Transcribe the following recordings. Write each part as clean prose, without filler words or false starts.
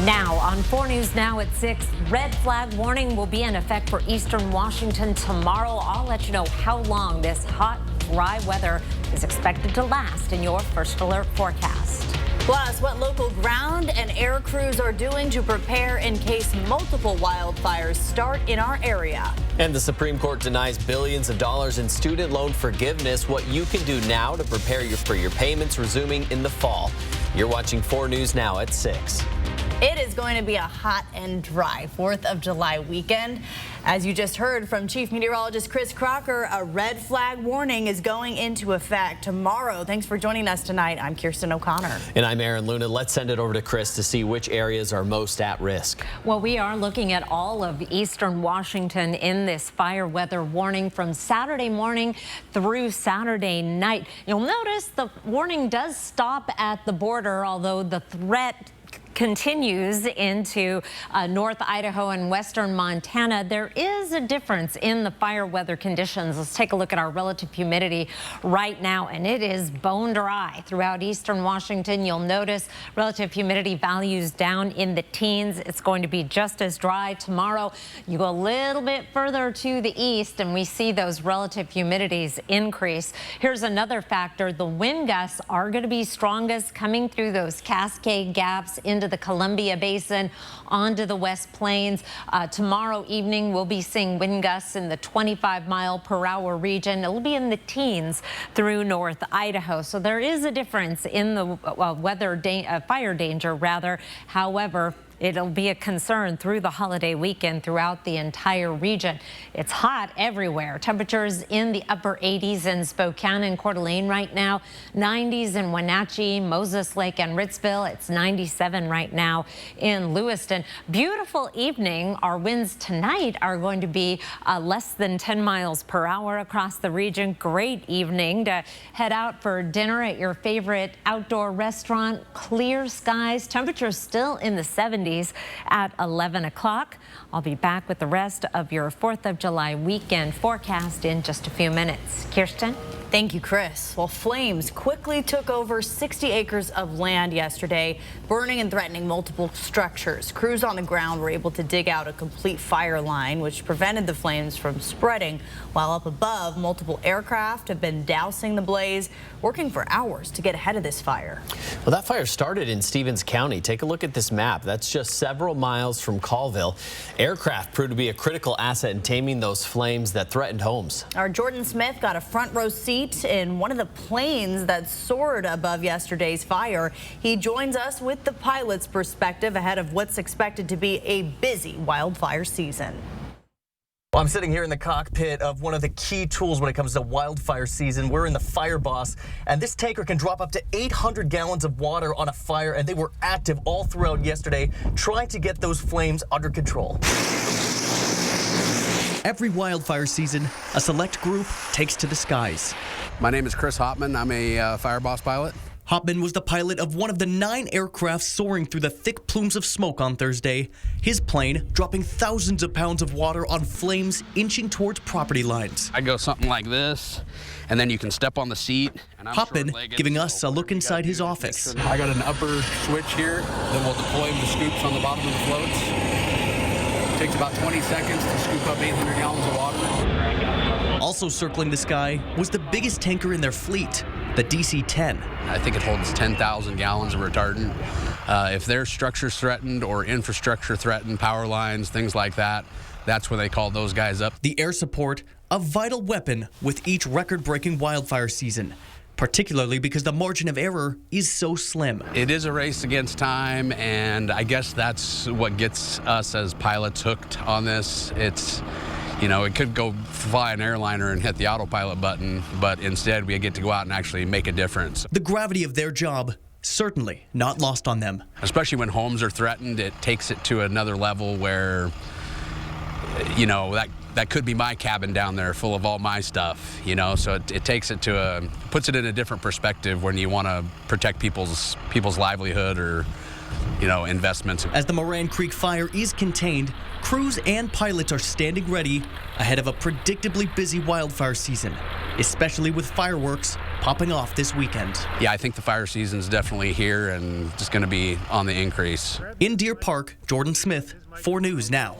Now on 4 News Now at 6, red flag warning will be in effect for eastern Washington tomorrow. I'll let you know how long this hot, dry weather is expected to last in your first alert forecast. Plus, what local ground and air crews are doing to prepare in case multiple wildfires start in our area. And the Supreme Court denies billions of dollars in student loan forgiveness. What you can do now to prepare for your payments resuming in the fall. You're watching 4 News Now at 6. It is going to be a hot and dry 4th of July weekend. As you just heard from Chief Meteorologist Chris Crocker, a red flag warning is going into effect tomorrow. Thanks for joining us tonight. I'm Kirsten O'Connor. And I'm Aaron Luna. Let's send it over to Chris to see which areas are most at risk. Well, we are looking at all of eastern Washington in this fire weather warning from Saturday morning through Saturday night. You'll notice the warning does stop at the border, although the threat continues into North Idaho and western Montana. There is a difference in the fire weather conditions. Let's take a look at our relative humidity right now, and it is bone dry throughout eastern Washington. You'll notice relative humidity values down in the teens. It's going to be just as dry tomorrow. You go a little bit further to the east and we see those relative humidities increase. Here's another factor. The wind gusts are going to be strongest coming through those Cascade Gaps into the Columbia Basin onto the West Plains. Tomorrow evening, we'll be seeing wind gusts in the 25-mile-per-hour region. It'll be in the teens through North Idaho. So there is a difference in the fire danger, rather. However, it'll be a concern through the holiday weekend throughout the entire region. It's hot everywhere. Temperatures in the upper 80s in Spokane and Coeur d'Alene right now, 90s in Wenatchee, Moses Lake, and Ritzville. It's 97 right now in Lewiston. Beautiful evening. Our winds tonight are going to be less than 10 miles per hour across the region. Great evening to head out for dinner at your favorite outdoor restaurant. Clear skies. Temperatures still in the 70s. At 11 o'clock. I'll be back with the rest of your 4th of July weekend forecast in just a few minutes. Kirsten? Thank you, Chris. Well, flames quickly took over 60 acres of land yesterday, burning and threatening multiple structures. Crews on the ground were able to dig out a complete fire line, which prevented the flames from spreading, while up above, multiple aircraft have been dousing the blaze, working for hours to get ahead of this fire. Well, that fire started in Stevens County. Take a look at this map. That's just several miles from Colville. Aircraft proved to be a critical asset in taming those flames that threatened homes. Our Jordan Smith got a front row seat in one of the planes that soared above yesterday's fire. He joins us with the pilot's perspective ahead of what's expected to be a busy wildfire season. Well, I'm sitting here in the cockpit of one of the key tools when it comes to wildfire season. We're in the Fireboss, and this tanker can drop up to 800 gallons of water on a fire, and they were active all throughout yesterday trying to get those flames under control. Every wildfire season, a select group takes to the skies. My name is Chris Hopman. I'm a Fireboss pilot. Hopman was the pilot of one of the 9 aircraft soaring through the thick plumes of smoke on Thursday. His plane dropping thousands of pounds of water on flames inching towards property lines. I go something like this, and then you can step on the seat. And I'm Hopman short-legged, giving so us a look inside his office. I got an upper switch here, then we'll deploy the scoops on the bottom of the floats. Takes about 20 seconds to scoop up 800 gallons of water. Also circling the sky was the biggest tanker in their fleet, the DC-10. I think it holds 10,000 gallons of retardant. If there's structures threatened or infrastructure threatened, power lines, things like that, that's when they call those guys up. The air support, a vital weapon with each record-breaking wildfire season, particularly because the margin of error is so slim. It is a race against time, and I guess that's what gets us as pilots hooked on this. It's, you know, it could go fly an airliner and hit the autopilot button, but instead we get to go out and actually make a difference. The gravity of their job certainly not lost on them. Especially when homes are threatened, it takes it to another level where, you know, that could be my cabin down there full of all my stuff, you know, so it takes it to puts it in a different perspective when you want to protect people's livelihood or, you know, investments. As the Moran Creek fire is contained, crews and pilots are standing ready ahead of a predictably busy wildfire season, especially with fireworks popping off this weekend. Yeah, I think the fire season's definitely here and just going to be on the increase. In Deer Park, Jordan Smith, 4 News Now.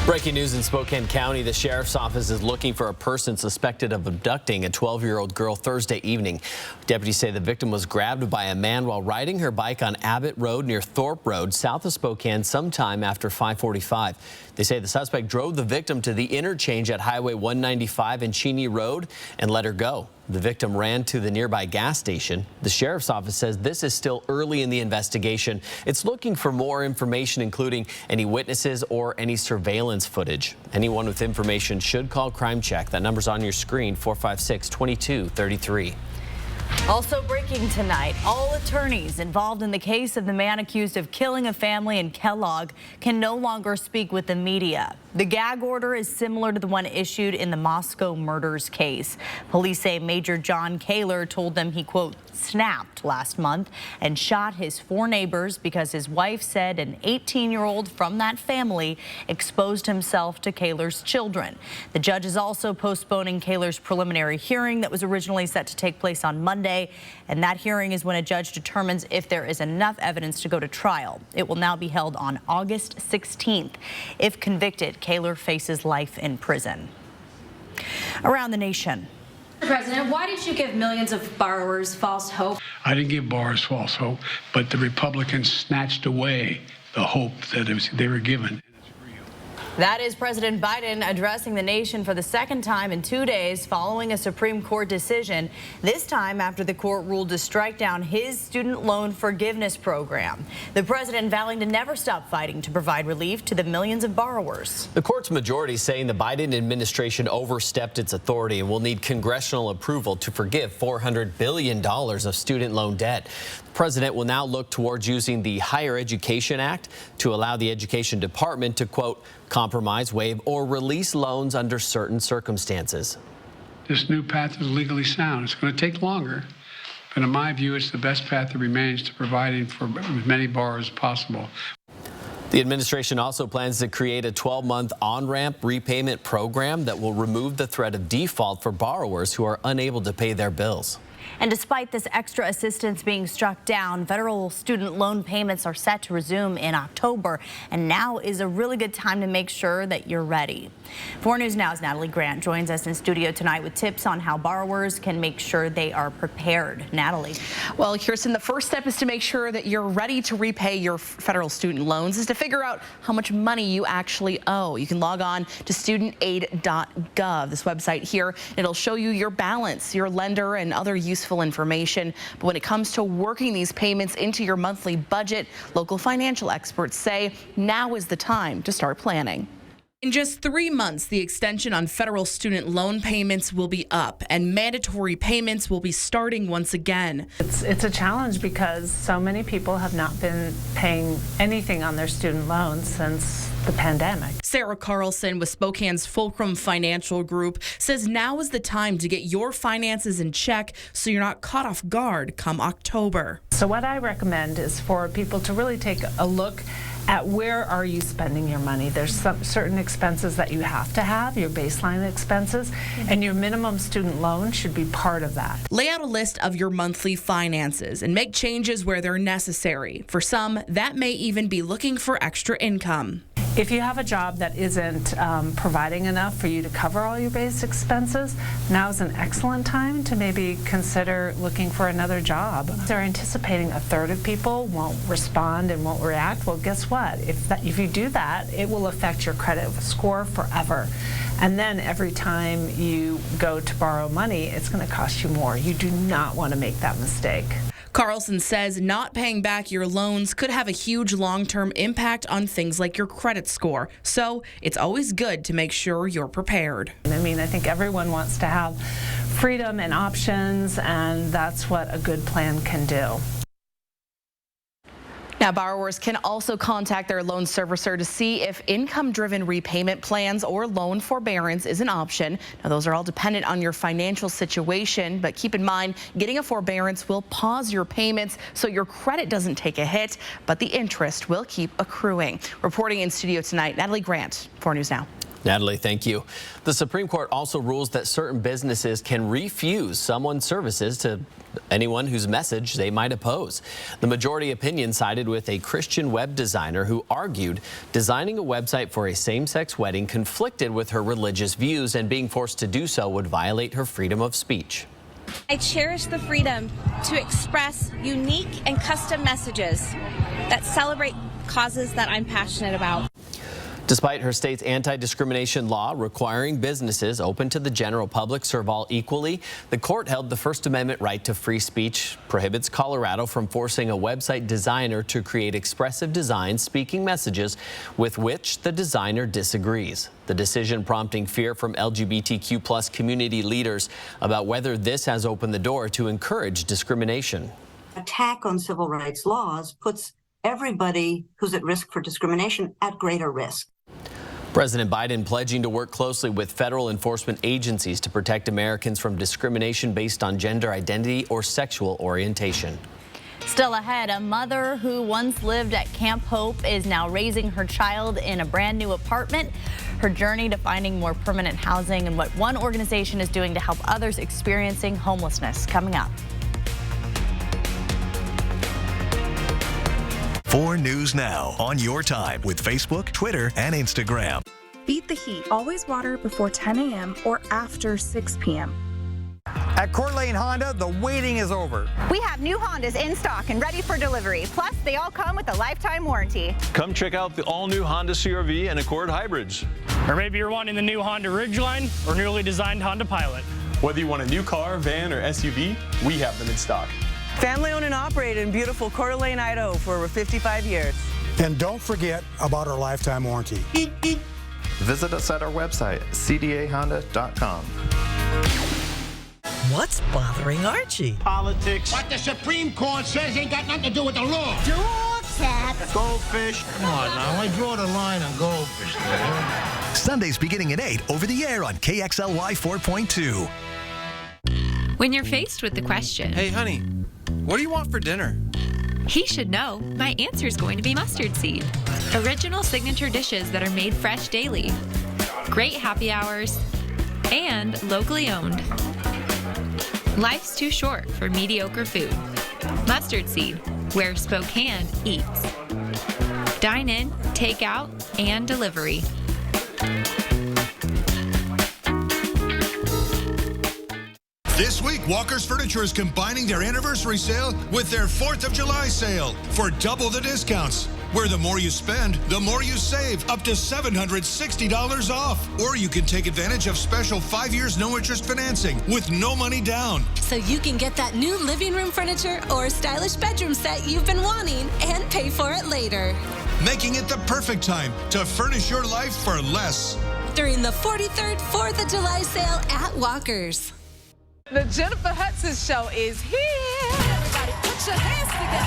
Breaking news in Spokane County, the sheriff's office is looking for a person suspected of abducting a 12-year-old girl Thursday evening. Deputies say the victim was grabbed by a man while riding her bike on Abbott Road near Thorpe Road, south of Spokane, sometime after 5:45. They say the suspect drove the victim to the interchange at Highway 195 and Cheney Road and let her go. The victim ran to the nearby gas station. The sheriff's office says this is still early in the investigation. It's looking for more information, including any witnesses or any surveillance footage. Anyone with information should call Crime Check. That number's on your screen, 456-2233. Also breaking tonight, all attorneys involved in the case of the man accused of killing a family in Kellogg can no longer speak with the media. The gag order is similar to the one issued in the Moscow murders case. Police say Major John Kaler told them he, quote, snapped last month and shot his 4 neighbors because his wife said an 18-year-old from that family exposed himself to Kaler's children. The judge is also postponing Kaler's preliminary hearing that was originally set to take place on Monday, and that hearing is when a judge determines if there is enough evidence to go to trial. It will now be held on August 16th. If convicted, Kaler faces life in prison. Around the nation. Mr. President, why did you give millions of borrowers false hope? I didn't give borrowers false hope, but the Republicans snatched away the hope that they were given. That is President Biden addressing the nation for the second time in 2 days following a Supreme Court decision, this time after the court ruled to strike down his student loan forgiveness program. The president vowing to never stop fighting to provide relief to the millions of borrowers. The court's majority saying the Biden administration overstepped its authority and will need congressional approval to forgive $400 billion of student loan debt. The president will now look towards using the Higher Education Act to allow the Education Department to, quote, compromise, waive, or release loans under certain circumstances. This new path is legally sound. It's going to take longer, but in my view, it's the best path that remains to providing for as many borrowers as possible. The administration also plans to create a 12-month on-ramp repayment program that will remove the threat of default for borrowers who are unable to pay their bills. And despite this extra assistance being struck down, federal student loan payments are set to resume in October, and now is a really good time to make sure that you're ready. 4 News Now's Natalie Grant joins us in studio tonight with tips on how borrowers can make sure they are prepared. Natalie. Well, Kirsten, the first step is to make sure that you're ready to repay your federal student loans, is to figure out how much money you actually owe. You can log on to studentaid.gov, this website here. It'll show you your balance, your lender, and other useful information. But when it comes to working these payments into your monthly budget, local financial experts say now is the time to start planning. In just 3 months, the extension on federal student loan payments will be up and mandatory payments will be starting once again. It's a challenge because so many people have not been paying anything on their student loans since the pandemic. Sarah Carlson with Spokane's Fulcrum Financial Group says now is the time to get your finances in check so you're not caught off guard come October. So what I recommend is for people to really take a look at where are you spending your money. There's some certain expenses that you have to have, your baseline expenses, and your minimum student loan should be part of that. Lay out a list of your monthly finances and make changes where they're necessary. For some, that may even be looking for extra income. If you have a job that isn't providing enough for you to cover all your base expenses, now is an excellent time to maybe consider looking for another job. They're anticipating a third of people won't respond and won't react. Well, guess what? If you do that, it will affect your credit score forever. And then every time you go to borrow money, it's going to cost you more. You do not want to make that mistake. Carlson says not paying back your loans could have a huge long-term impact on things like your credit score. So it's always good to make sure you're prepared. I mean, I think everyone wants to have freedom and options, and that's what a good plan can do. Now, borrowers can also contact their loan servicer to see if income-driven repayment plans or loan forbearance is an option. Now, those are all dependent on your financial situation, but keep in mind, getting a forbearance will pause your payments so your credit doesn't take a hit, but the interest will keep accruing. Reporting in studio tonight, Natalie Grant, 4 News Now. Natalie, thank you. The Supreme Court also rules that certain businesses can refuse someone's services to anyone whose message they might oppose. The majority opinion sided with a Christian web designer who argued designing a website for a same-sex wedding conflicted with her religious views, and being forced to do so would violate her freedom of speech. I cherish the freedom to express unique and custom messages that celebrate causes that I'm passionate about. Despite her state's anti-discrimination law requiring businesses open to the general public serve all equally, the court held the First Amendment right to free speech prohibits Colorado from forcing a website designer to create expressive designs speaking messages with which the designer disagrees. The decision prompting fear from LGBTQ+ community leaders about whether this has opened the door to encourage discrimination. Attack on civil rights laws puts everybody who's at risk for discrimination at greater risk. President Biden pledging to work closely with federal enforcement agencies to protect Americans from discrimination based on gender identity or sexual orientation. Still ahead, a mother who once lived at Camp Hope is now raising her child in a brand new apartment. Her journey to finding more permanent housing and what one organization is doing to help others experiencing homelessness. Coming up. 4 News Now on your time with Facebook, Twitter, and Instagram. Beat the heat. Always water before 10 a.m. or after 6 p.m. At Coeur d'Alene Honda, the waiting is over. We have new Hondas in stock and ready for delivery. Plus, they all come with a lifetime warranty. Come check out the all-new Honda CR-V and Accord hybrids. Or maybe you're wanting the new Honda Ridgeline or newly designed Honda Pilot. Whether you want a new car, van, or SUV, we have them in stock. Family owned and operated in beautiful Coeur d'Alene, Idaho for over 55 years. And don't forget about our lifetime warranty. Visit us at our website, cdahonda.com. What's bothering Archie? Politics. What the Supreme Court says ain't got nothing to do with the law. Draw tap. Goldfish. Come on now, I draw the line on goldfish. Sundays beginning at 8 over the air on KXLY 4.2. When you're faced with the question, hey honey, what do you want for dinner? He should know my answer is going to be mustard seed. Original signature dishes that are made fresh daily. Great happy hours. And locally owned. Life's too short for mediocre food. Mustard seed, where Spokane eats. Dine in, take out, and delivery. This week, Walker's Furniture is combining their anniversary sale with their 4th of July sale for double the discounts. Where the more you spend, the more you save, up to $760 off. Or you can take advantage of special 5 years no-interest financing with no money down. So you can get that new living room furniture or stylish bedroom set you've been wanting and pay for it later. Making it the perfect time to furnish your life for less. During the 43rd 4th of July sale at Walker's. The Jennifer Hudson Show is here. Everybody put your hands together.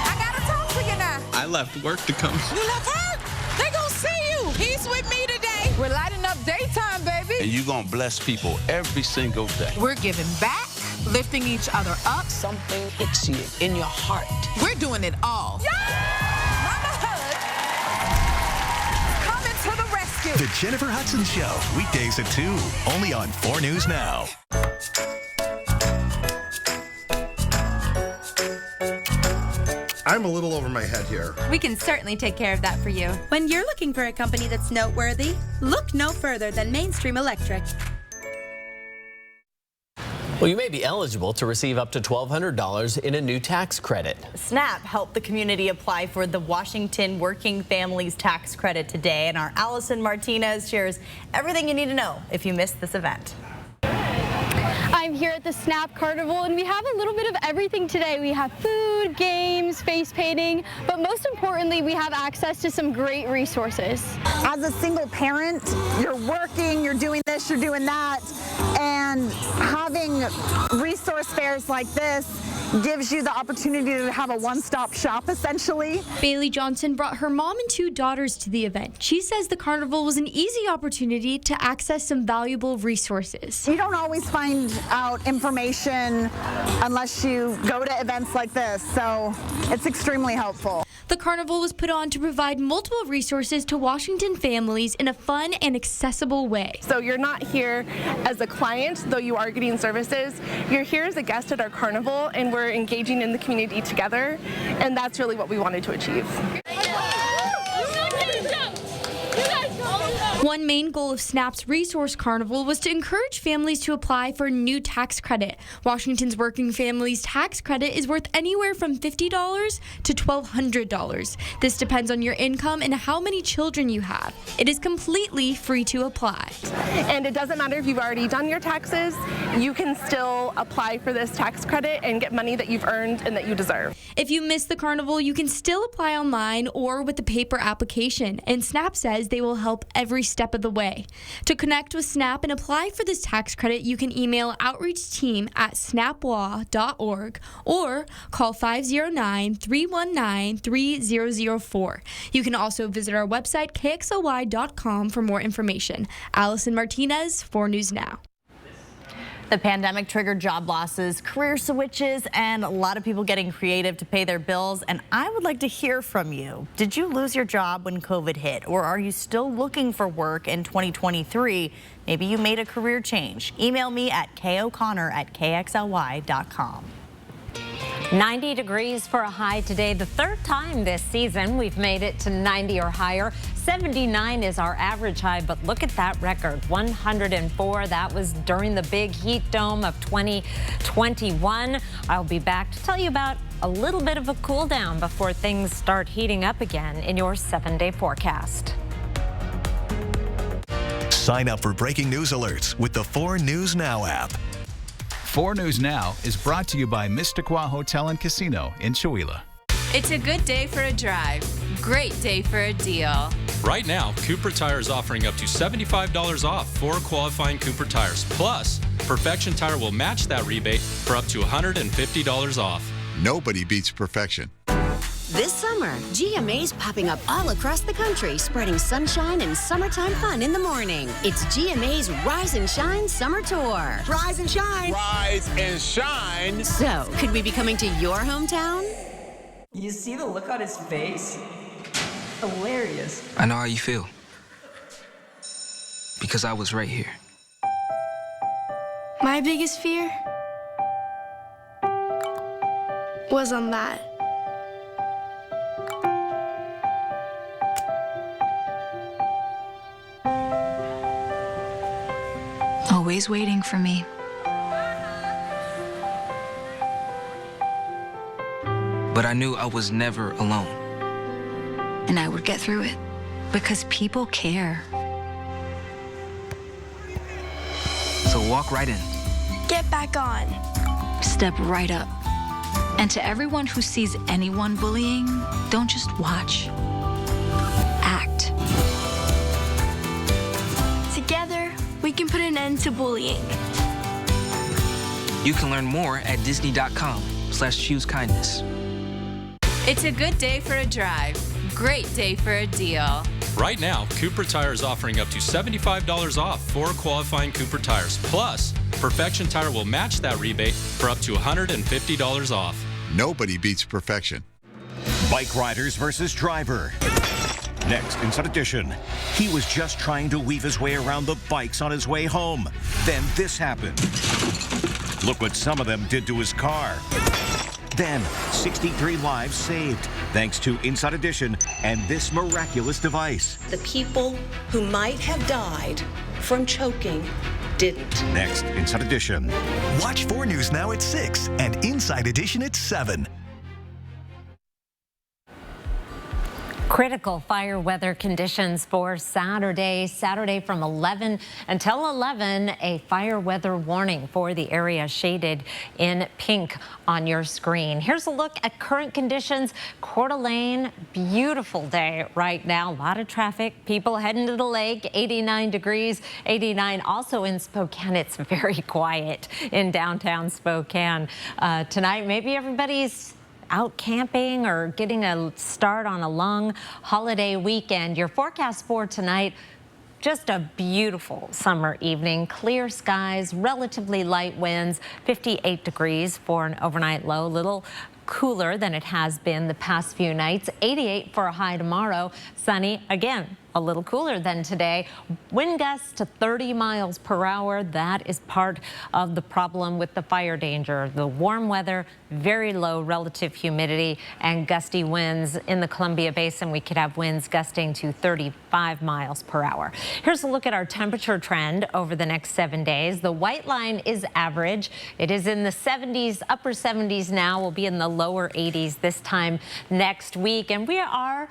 I gotta talk to you now. I left work to come. You left her? They gonna see you. He's with me today. We're lighting up daytime, baby. And you're gonna bless people every single day. We're giving back, lifting each other up. Something hits you in your heart. We're doing it all. Yeah! Mama Hood, coming to the rescue. The Jennifer Hudson Show, weekdays at 2, only on 4 News Now. I'm a little over my head here. We can certainly take care of that for you. When you're looking for a company that's noteworthy, look no further than Mainstream Electric. Well, you may be eligible to receive up to $1,200 in a new tax credit. SNAP helped the community apply for the Washington Working Families Tax Credit today, and our Allison Martinez shares everything you need to know if you missed this event. I'm here at the SNAP Carnival, and we have a little bit of everything today. We have food, games, face painting, but most importantly, we have access to some great resources. As a single parent, you're working, you're doing this, you're doing that, and having resource fairs like this gives you the opportunity to have a one-stop shop, essentially. Bailey Johnson brought her mom and 2 daughters to the event. She says the carnival was an easy opportunity to access some valuable resources. You don't always find out information unless you go to events like this, so it's extremely helpful. The carnival was put on to provide multiple resources to Washington families in a fun and accessible way. So you're not here as a client, though you are getting services. You're here as a guest at our carnival, and we're engaging in the community together, and that's really what we wanted to achieve. One main goal of SNAP's Resource Carnival was to encourage families to apply for a new tax credit. Washington's Working Families Tax Credit is worth anywhere from $50 to $1,200. This depends on your income and how many children you have. It is completely free to apply. And it doesn't matter if you've already done your taxes, you can still apply for this tax credit and get money that you've earned and that you deserve. If you miss the carnival, you can still apply online or with the paper application, and SNAP says they will help every step of the way. To connect with SNAP and apply for this tax credit, you can email outreach team at snaplaw.org or call 509-319-3004. You can also visit our website, kxly.com, for more information. Allison Martinez, 4 News Now. The pandemic triggered job losses, career switches, and a lot of people getting creative to pay their bills. And I would like to hear from you. Did you lose your job when COVID hit, or are you still looking for work in 2023? Maybe you made a career change. Email me at koconnor@kxly.com. 90 degrees for a high today. The 3rd time this season we've made it to 90 or higher. 79 is our average high, but look at that record, 104. That was during the big heat dome of 2021. I'll be back to tell you about a little bit of a cool down before things start heating up again in your 7-day forecast. Sign up for breaking news alerts with the 4 News Now app. 4 News Now is brought to you by Mistaqua Hotel and Casino in Chewelah. It's a good day for a drive. Great day for a deal. Right now, Cooper Tire is offering up to $75 off 4 qualifying Cooper tires. Plus, Perfection Tire will match that rebate for up to $150 off. Nobody beats perfection. This summer, GMA's popping up all across the country, spreading sunshine and summertime fun in the morning. It's GMA's Rise and Shine Summer Tour. Rise and shine. Rise and shine. So, could we be coming to your hometown? You see the look on his face? Hilarious. I know how you feel. Because I was right here. My biggest fear was on that. Always waiting for me. But I knew I was never alone. And I would get through it. Because people care. So walk right in. Get back on. Step right up. And to everyone who sees anyone bullying, don't just watch. Act. Together, we can put an end to bullying. You can learn more at disney.com/choose-kindness. It's a good day for a drive. Great day for a deal. Right now, Cooper Tire is offering up to $75 off 4 qualifying Cooper tires. Plus, Perfection Tire will match that rebate for up to $150 off. Nobody beats perfection. Bike riders versus driver. Next, Inside Edition. He was just trying to weave his way around the bikes on his way home. Then this happened. Look what some of them did to his car. Then, 63 lives saved, thanks to Inside Edition and this miraculous device. The people who might have died from choking didn't. Next, Inside Edition. Watch 4 News Now at 6 and Inside Edition at 7. Critical fire weather conditions for Saturday from 11 until 11, a fire weather warning for the area shaded in pink on your screen. Here's a look at current conditions. Coeur d'Alene, beautiful day right now. A lot of traffic, people heading to the lake, 89 degrees, 89 also in Spokane. It's very quiet in downtown Spokane. Tonight, maybe everybody's out camping or getting a start on a long holiday weekend. Your forecast for tonight, just a beautiful summer evening, clear skies, relatively light winds, 58 degrees for an overnight low, little cooler than it has been the past few nights, 88 for a high tomorrow, sunny again. A little cooler than today. Wind gusts to 30 miles per hour. That is part of the problem with the fire danger. The warm weather, very low relative humidity, and gusty winds in the Columbia Basin. We could have winds gusting to 35 miles per hour. Here's a look at our temperature trend over the next 7 days. The white line is average. It is in the 70s, upper 70s now. We'll be in the lower 80s this time next week. And we are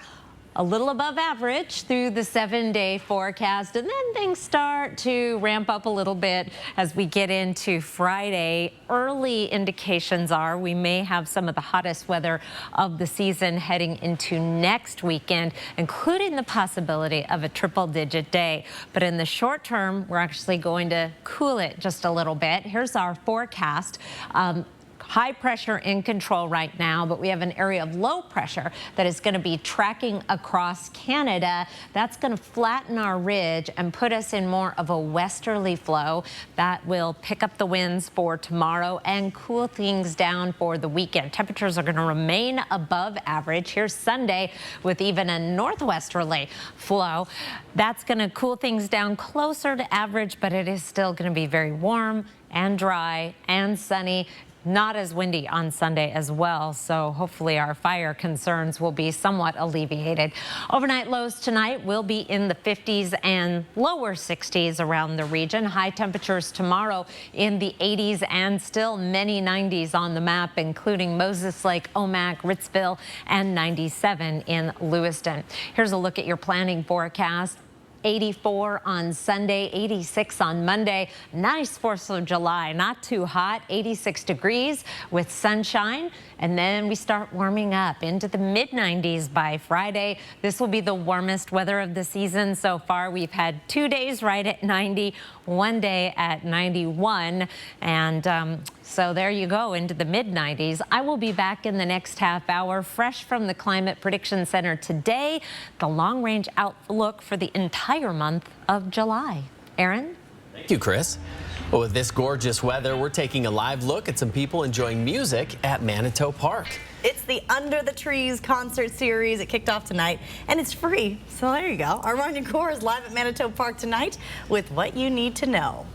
a little above average through the 7-day forecast, and then things start to ramp up a little bit as we get into Friday. Early indications are we may have some of the hottest weather of the season heading into next weekend, including the possibility of a triple-digit day. But in the short term, we're actually going to cool it just a little bit. Here's our forecast. High pressure in control right now, but we have an area of low pressure that is going to be tracking across Canada. That's going to flatten our ridge and put us in more of a westerly flow. That will pick up the winds for tomorrow and cool things down for the weekend. Temperatures are going to remain above average. Here's Sunday with even a northwesterly flow. That's going to cool things down closer to average, but it is still going to be very warm and dry and sunny. Not as windy on Sunday as well, so hopefully our fire concerns will be somewhat alleviated. Overnight lows tonight will be in the 50s and lower 60s around the region. High temperatures tomorrow in the 80s and still many 90s on the map, including Moses Lake, Omak, Ritzville, and 97 in Lewiston. Here's a look at your planning forecast. 84 on Sunday, 86 on Monday. Nice 4th of July, not too hot, 86 degrees with sunshine. And then we start warming up into the mid-90s by Friday. This will be the warmest weather of the season so far. We've had 2 days right at 90, 1 day at 91. And so there you go, into the mid-90s. I will be back in the next half hour, fresh from the Climate Prediction Center today. The long-range outlook for the entire month of July. Aaron? Thank you, Chris. Well, with this gorgeous weather, we're taking a live look at some people enjoying music at Manitou Park. It's the Under the Trees concert series. It kicked off tonight, and it's free. So there you go. Our Ron Yakor is live at Manitou Park tonight with what you need to know.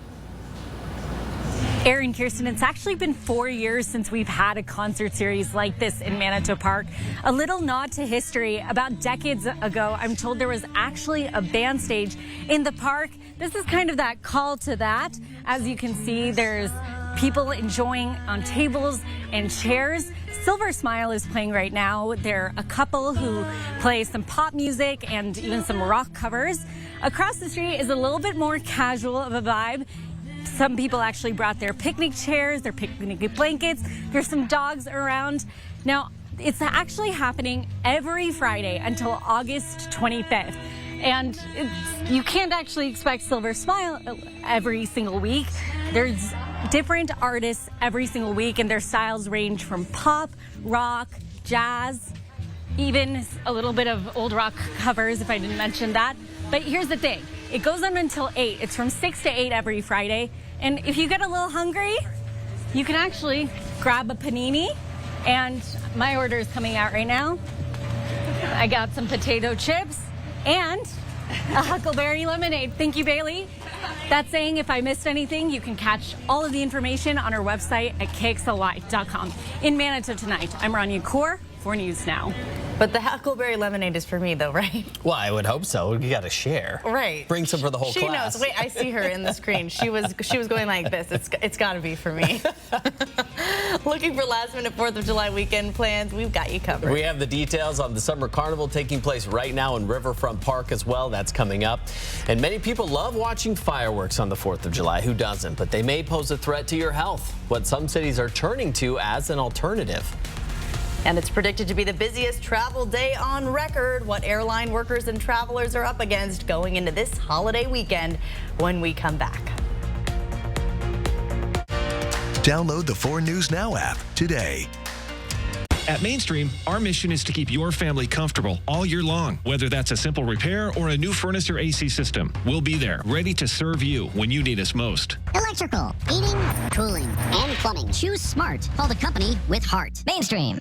Aaron, Kirsten, it's actually been 4 years since we've had a concert series like this in Manitou Park. A little nod to history. About decades ago, I'm told there was actually a band stage in the park. This is kind of that call to that. As you can see, there's people enjoying on tables and chairs. Silver Smile is playing right now. They're a couple who play some pop music and even some rock covers. Across the street is a little bit more casual of a vibe. Some people actually brought their picnic chairs, their picnic blankets. There's some dogs around. Now, it's actually happening every Friday until August 25th. And you can't actually expect Silver Smile every single week. There's different artists every single week, and their styles range from pop, rock, jazz, even a little bit of old rock covers, if I didn't mention that. But here's the thing. It goes on until 8. It's from 6 to 8 every Friday. And if you get a little hungry, you can actually grab a panini. And my order is coming out right now. I got some potato chips and a Huckleberry lemonade. Thank you, Bailey. That's saying if I missed anything, you can catch all of the information on our website at KXLY.com. In Manitou tonight, I'm Ron Yakor for News Now. But the Huckleberry lemonade is for me, though, right? Well, I would hope so. You got to share. Right. Bring some for the whole she class. She knows. Wait, I see her in the screen. She was going like this. It's got to be for me. Looking for last-minute 4th of July weekend plans? We've got you covered. We have the details on the Summer Carnival taking place right now in Riverfront Park as well. That's coming up. And many people love watching fireworks on the 4th of July. Who doesn't? But they may pose a threat to your health. What some cities are turning to as an alternative. And it's predicted to be the busiest travel day on record. What airline workers and travelers are up against going into this holiday weekend when we come back. Download the 4 News Now app today. At Mainstream, our mission is to keep your family comfortable all year long. Whether that's a simple repair or a new furnace or AC system, we'll be there, ready to serve you when you need us most. Electrical, heating, cooling, and plumbing. Choose smart. Call the company with heart. Mainstream.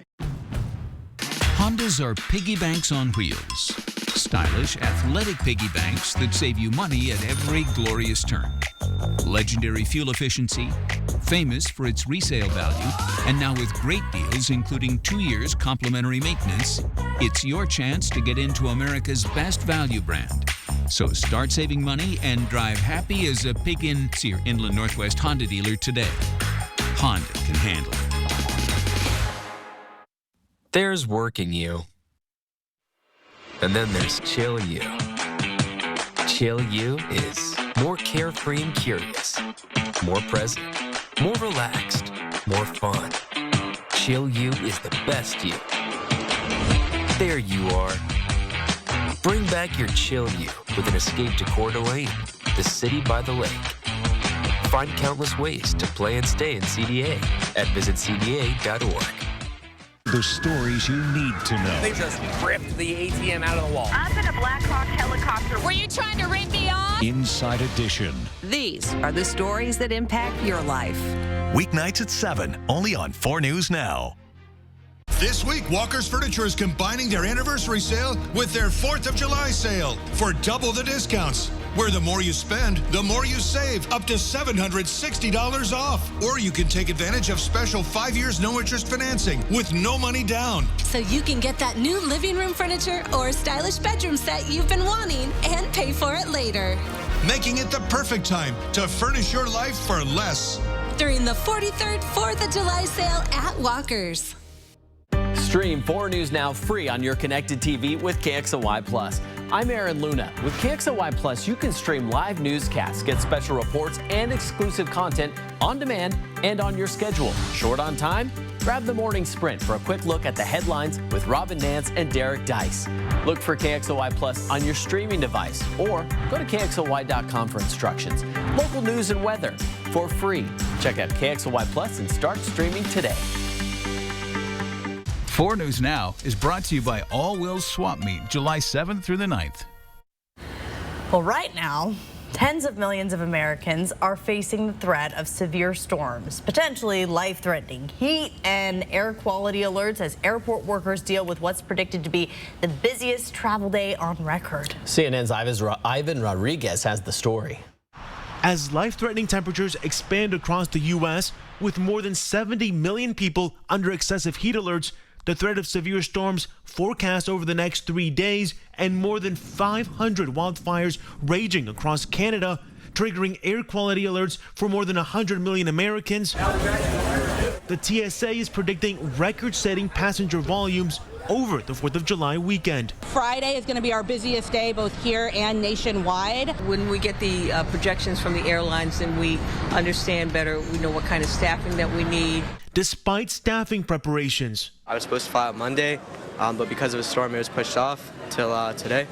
Hondas are piggy banks on wheels. Stylish, athletic piggy banks that save you money at every glorious turn. Legendary fuel efficiency, famous for its resale value, and now with great deals including 2 years complimentary maintenance, it's your chance to get into America's best value brand. So start saving money and drive happy as a pig in your Inland Northwest Honda dealer today. Honda can handle it. There's working you. And then there's chill you. Chill you is more carefree and curious, more present, more relaxed, more fun. Chill you is the best you. There you are. Bring back your chill you with an escape to Coeur d'Alene, the city by the lake. Find countless ways to play and stay in CDA at visitcda.org. The stories you need to know. They just ripped the ATM out of the wall. I'm in a Black Hawk helicopter. Were you trying to rip me off? Inside Edition. These are the stories that impact your life. Weeknights at 7, only on 4 News Now. This week, Walker's Furniture is combining their anniversary sale with their 4th of July sale for double the discounts. Where the more you spend, the more you save, up to $760 off. Or you can take advantage of special 5 years no-interest financing with no money down. So you can get that new living room furniture or stylish bedroom set you've been wanting and pay for it later. Making it the perfect time to furnish your life for less. During the 43rd 4th of July sale at Walker's. Stream 4 News Now free on your connected TV with KXLY Plus. I'm Aaron Luna. With KXLY Plus, you can stream live newscasts, get special reports, and exclusive content on demand and on your schedule. Short on time? Grab the morning sprint for a quick look at the headlines with Robin Nance and Derek Dice. Look for KXLY Plus on your streaming device or go to KXLY.com for instructions. Local news and weather for free. Check out KXLY Plus and start streaming today. 4 News Now is brought to you by All Wills Swap Meet, July 7th through the 9th. Well, right now, tens of millions of Americans are facing the threat of severe storms, potentially life-threatening heat and air quality alerts as airport workers deal with what's predicted to be the busiest travel day on record. CNN's Ivan Rodriguez has the story. As life-threatening temperatures expand across the U.S., with more than 70 million people under excessive heat alerts, the threat of severe storms forecast over the next 3 days, and more than 500 wildfires raging across Canada, triggering air quality alerts for more than 100 million Americans. The TSA is predicting record-setting passenger volumes over the 4th of July weekend. Friday is going to be our busiest day, both here and nationwide. When we get the projections from the airlines, then we understand better. We know what kind of staffing that we need. Despite staffing preparations, I was supposed to fly out Monday, but because of a storm, it was pushed off till today.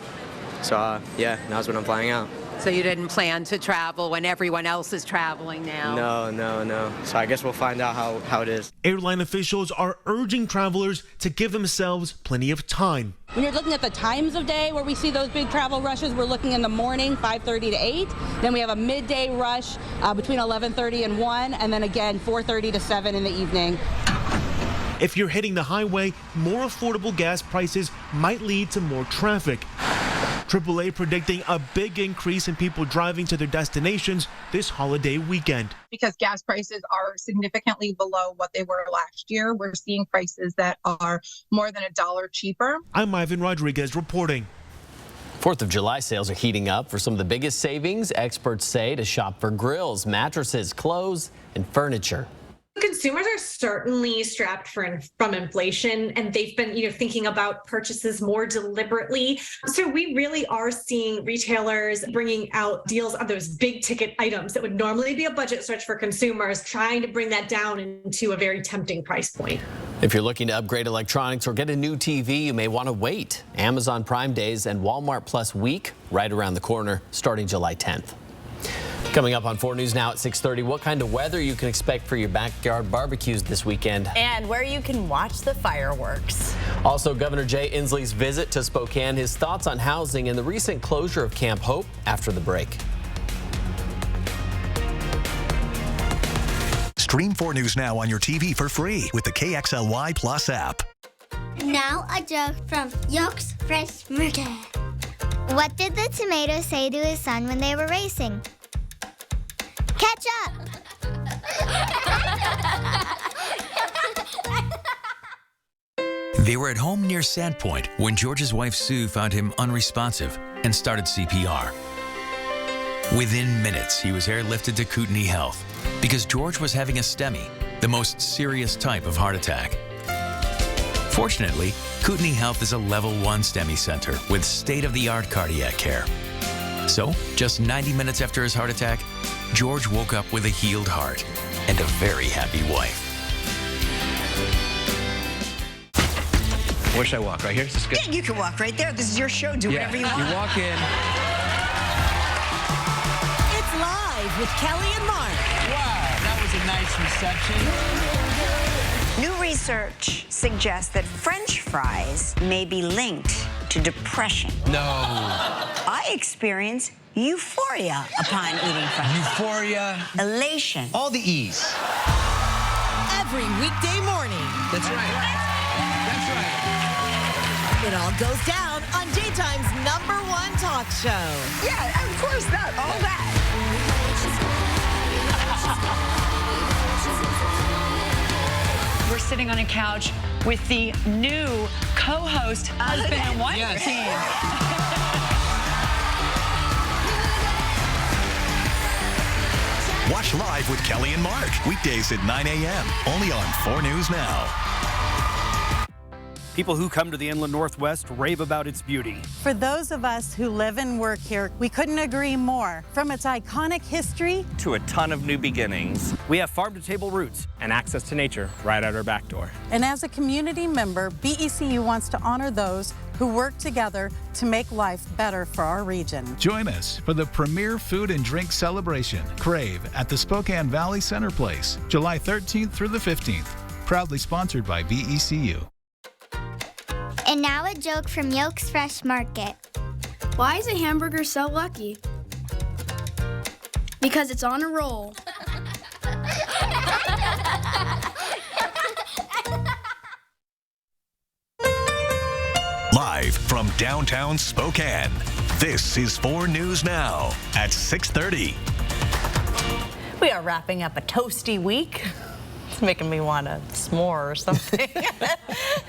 So yeah, now's when I'm flying out. So you didn't plan to travel when everyone else is traveling now? No. So I guess we'll find out how it is. Airline officials are urging travelers to give themselves plenty of time. When you're looking at the times of day where we see those big travel rushes, we're looking in the morning, 5:30 to 8. Then we have a midday rush between 11:30 and 1, and then again 4:30 to 7 in the evening. If you're hitting the highway, more affordable gas prices might lead to more traffic. AAA predicting a big increase in people driving to their destinations this holiday weekend. Because gas prices are significantly below what they were last year, we're seeing prices that are more than $1 cheaper. I'm Ivan Rodriguez reporting. 4th of July sales are heating up. For some of the biggest savings, experts say to shop for grills, mattresses, clothes, and furniture. Consumers are certainly strapped from inflation, and they've been, thinking about purchases more deliberately. So we really are seeing retailers bringing out deals on those big ticket items that would normally be a budget stretch for consumers, trying to bring that down into a very tempting price point. If you're looking to upgrade electronics or get a new TV, you may want to wait. Amazon Prime Days and Walmart Plus Week right around the corner, starting July 10th. Coming up on 4 News Now at 6:30, what kind of weather you can expect for your backyard barbecues this weekend. And where you can watch the fireworks. Also, Governor Jay Inslee's visit to Spokane, his thoughts on housing and the recent closure of Camp Hope after the break. Stream 4 News Now on your TV for free with the KXLY Plus app. Now a joke from Yoke's Fresh Market. What did the tomato say to his son when they were racing? Catch up! They were at home near Sandpoint when George's wife Sue found him unresponsive and started CPR. Within minutes, he was airlifted to Kootenai Health because George was having a STEMI, the most serious type of heart attack. Fortunately, Kootenai Health is a level 1 STEMI center with state-of-the-art cardiac care. So, just 90 minutes after his heart attack, George woke up with a healed heart and a very happy wife. Where should I walk? Right here? Is this good? Yeah, you can walk right there. This is your show. Do whatever you want. You walk in. It's Live with Kelly and Mark. Wow, that was a nice reception. New research suggests that French fries may be linked to depression. No. I experience euphoria upon eating French fries. Euphoria. Elation. All the E's. Every weekday morning. That's right. That's right. It all goes down on Daytime's #1 talk show. Yeah, of course that. All that. We're sitting on a couch with the new co-host, husband and wife team. Watch Live with Kelly and Mark. Weekdays at 9 a.m. Only on 4 News Now. People who come to the Inland Northwest rave about its beauty. For those of us who live and work here, we couldn't agree more. From its iconic history To a ton of new beginnings. We have farm-to-table roots and access to nature right at our back door. and as a community member, BECU wants to honor those who work together to make life better for our region. Join us for the premier food and drink celebration, Crave, at the Spokane Valley Center Place, July 13th through the 15th. Proudly sponsored by BECU. And now a joke from Yoke's Fresh Market. Why is a hamburger so lucky? Because it's on a roll. Live from downtown Spokane, this is 4 News Now at 6:30. We are wrapping up a toasty week. It's making me want a s'more or something.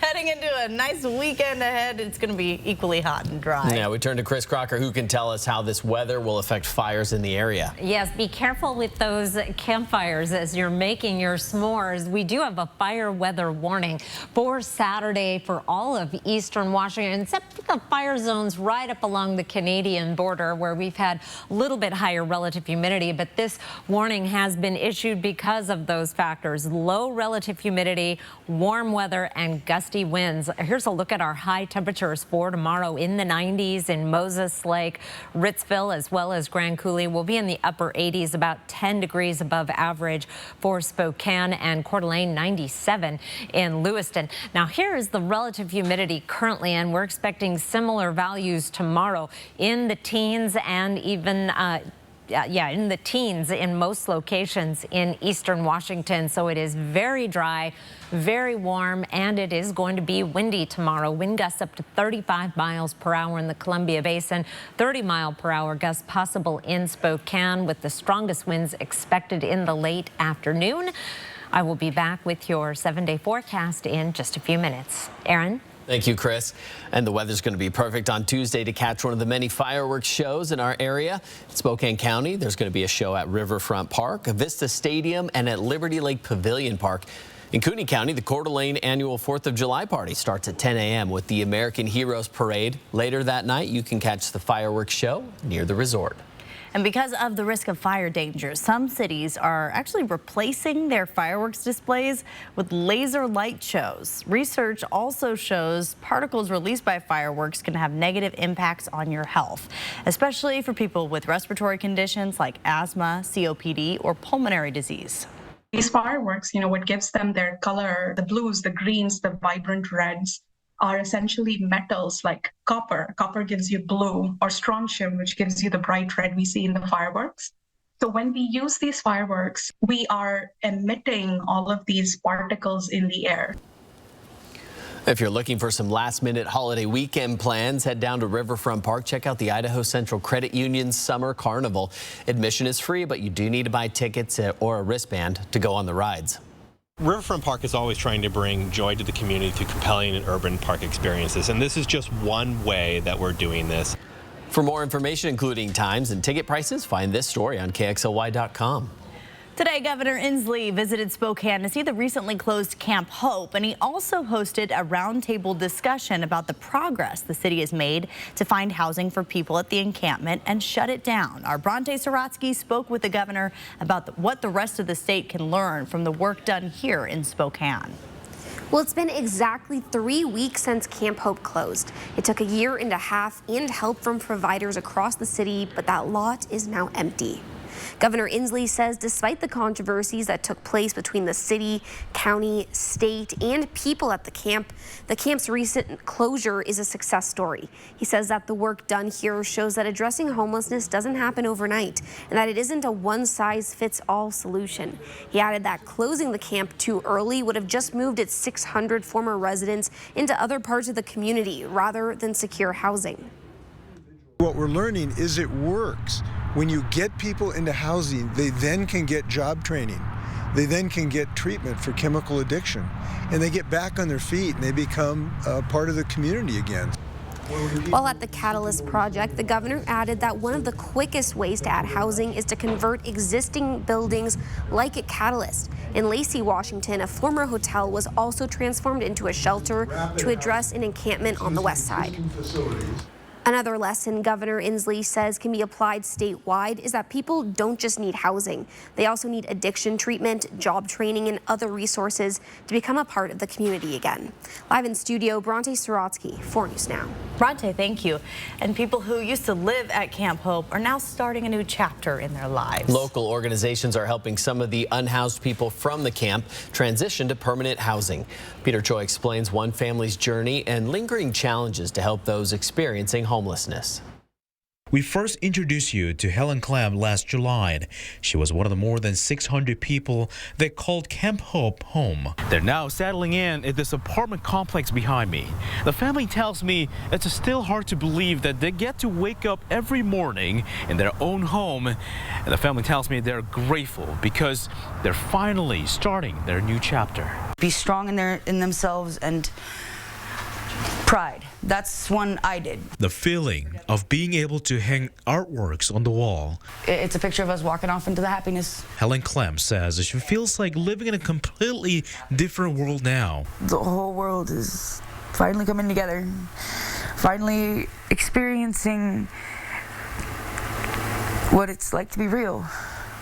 Heading into a nice weekend ahead, it's going to be equally hot and dry. Yeah, we turn to Chris Crocker, who can tell us how this weather will affect fires in the area. Yes, be careful with those campfires as you're making your s'mores. We do have a fire weather warning for Saturday for all of eastern Washington, except for the fire zones right up along the Canadian border where we've had a little bit higher relative humidity. But this warning has been issued because of those factors: low relative humidity, warm weather, and gusty winds. Here's a look at our high temperatures for tomorrow. In the 90s in Moses Lake, Ritzville, as well as Grand Coulee. We'll be in the upper 80s, about 10 degrees above average for Spokane and Coeur d'Alene, 97 in Lewiston. Now here is the relative humidity currently, and we're expecting similar values tomorrow in the teens and even in the teens in most locations in eastern Washington. So it is very dry, very warm, and it is going to be windy tomorrow. Wind gusts up to 35 miles per hour in the Columbia Basin, 30-mile-per-hour gusts possible in Spokane, with the strongest winds expected in the late afternoon. I will be back with your 7-day forecast in just a few minutes. Aaron? Thank you, Chris. And the weather's going to be perfect on Tuesday to catch one of the many fireworks shows in our area. In Spokane County, there's going to be a show at Riverfront Park, Vista Stadium, and at Liberty Lake Pavilion Park. In Kootenai County, the Coeur d'Alene annual 4th of July party starts at 10 a.m. with the American Heroes Parade. Later that night, you can catch the fireworks show near the resort. And because of the risk of fire danger, some cities are actually replacing their fireworks displays with laser light shows. Research also shows particles released by fireworks can have negative impacts on your health, especially for people with respiratory conditions like asthma, COPD, or pulmonary disease. These fireworks, what gives them their color, the blues, the greens, the vibrant reds, are essentially metals like copper. Copper gives you blue, or strontium, which gives you the bright red we see in the fireworks. So when we use these fireworks, we are emitting all of these particles in the air. If you're looking for some last-minute holiday weekend plans, head down to Riverfront Park. Check out the Idaho Central Credit Union's Summer Carnival. Admission is free, but you do need to buy tickets or a wristband to go on the rides. Riverfront Park is always trying to bring joy to the community through compelling and urban park experiences, and this is just one way that we're doing this. For more information, including times and ticket prices, find this story on KXLY.com. Today, Governor Inslee visited Spokane to see the recently closed Camp Hope, and he also hosted a roundtable discussion about the progress the city has made to find housing for people at the encampment and shut it down. Our Bronte Sorotsky spoke with the governor about what the rest of the state can learn from the work done here in Spokane. Well, it's been exactly 3 weeks since Camp Hope closed. It took a year and a half and help from providers across the city, but that lot is now empty. Governor Inslee says despite the controversies that took place between the city, county, state, and people at the camp's recent closure is a success story. He says that the work done here shows that addressing homelessness doesn't happen overnight and that it isn't a one-size-fits-all solution. He added that closing the camp too early would have just moved its 600 former residents into other parts of the community rather than secure housing. What we're learning is it works. When you get people into housing, they then can get job training. They then can get treatment for chemical addiction. And they get back on their feet and they become part of the community again. While at the Catalyst project, the governor added that one of the quickest ways to add housing is to convert existing buildings like at Catalyst. In Lacey, Washington, a former hotel was also transformed into a shelter to address an encampment on the west side. Another lesson Governor Inslee says can be applied statewide is that people don't just need housing. They also need addiction treatment, job training, and other resources to become a part of the community again. Live in studio, Bronte Sorotsky, 4 News Now. Bronte, thank you. And people who used to live at Camp Hope are now starting a new chapter in their lives. Local organizations are helping some of the unhoused people from the camp transition to permanent housing. Peter Choi explains one family's journey and lingering challenges to help those experiencing homelessness. We first introduced you to Helen Clem last July. She was one of the more than 600 people that called Camp Hope home. They're now settling in at this apartment complex behind me. The family tells me it's still hard to believe that they get to wake up every morning in their own home. And the family tells me they're grateful because they're finally starting their new chapter. Be strong in themselves and pride. That's one I did. The feeling of being able to hang artworks on the wall. It's a picture of us walking off into the happiness. Helen Clem says she feels like living in a completely different world now. The whole world is finally coming together, finally experiencing what it's like to be real,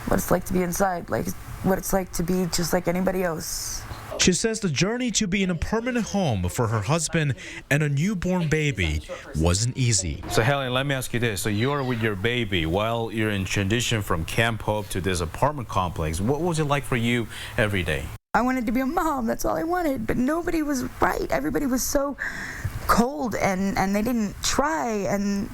what it's like to be inside, like what it's like to be just like anybody else. She says the journey to be in a permanent home for her husband and a newborn baby wasn't easy. So Helen, let me ask you this. So you're with your baby while you're in transition from Camp Hope to this apartment complex. What was it like for you every day? I wanted to be a mom. That's all I wanted. But nobody was right. Everybody was so cold and they didn't try. And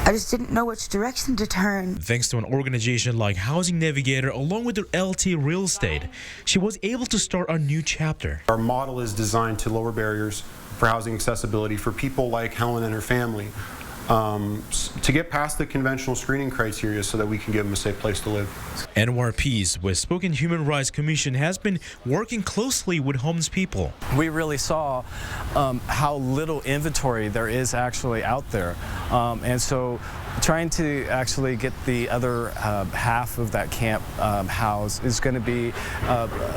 I just didn't know which direction to turn. Thanks to an organization like Housing Navigator, along with their LT Real Estate, she was able to start a new chapter. Our model is designed to lower barriers for housing accessibility for people like Helen and her family, to get past the conventional screening criteria so that we can give them a safe place to live. NYP's West Spokane Human Rights Commission has been working closely with homeless people. We really saw how little inventory there is actually out there, and so trying to actually get the other half of that camp housed is going to be